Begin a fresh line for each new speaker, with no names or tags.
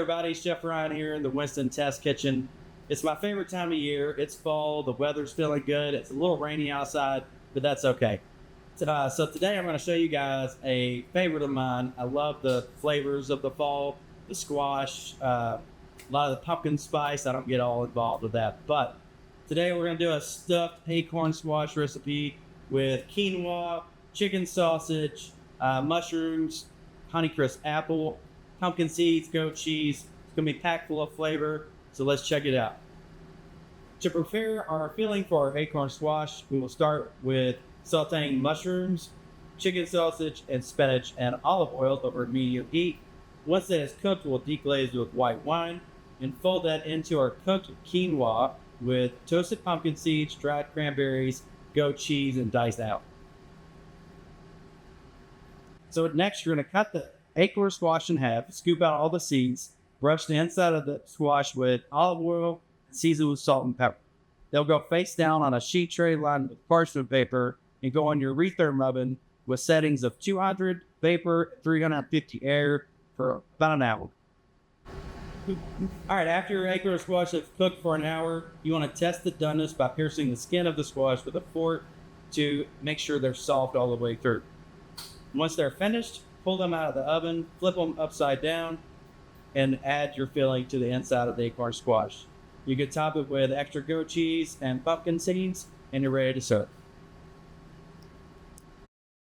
everybody? Chef Ryan here in the Winston Test Kitchen. It's my favorite time of year. It's fall. The weather's feeling good. It's a little rainy outside, but that's okay. So today I'm going to show you guys a favorite of mine. I love the flavors of the fall, the squash, a lot of the pumpkin spice. I don't get all involved with that. But today we're going to do a stuffed acorn squash recipe with quinoa, chicken sausage, mushrooms, Honeycrisp apple, pumpkin seeds, goat cheese. It's going to be packed full of flavor, so let's check it out. To prepare our filling for our acorn squash, we will start with sauteing mushrooms, chicken sausage, and spinach and olive oil over medium heat. Once that is cooked, we'll deglaze with white wine and fold that into our cooked quinoa with toasted pumpkin seeds, dried cranberries, goat cheese, and diced apple. So next, you're going to cut the acorn squash in half, scoop out all the seeds, brush the inside of the squash with olive oil, and season with salt and pepper. They'll go face down on a sheet tray lined with parchment paper and go on your retherm oven with settings of 200 vapor, 350 air for about an hour. All right, after your acorn squash has cooked for an hour, you want to test the doneness by piercing the skin of the squash with a fork to make sure they're soft all the way through. Once they're finished, pull them out of the oven, flip them upside down, and add your filling to the inside of the acorn squash. You can top it with extra goat cheese and pumpkin seeds, and you're ready to serve.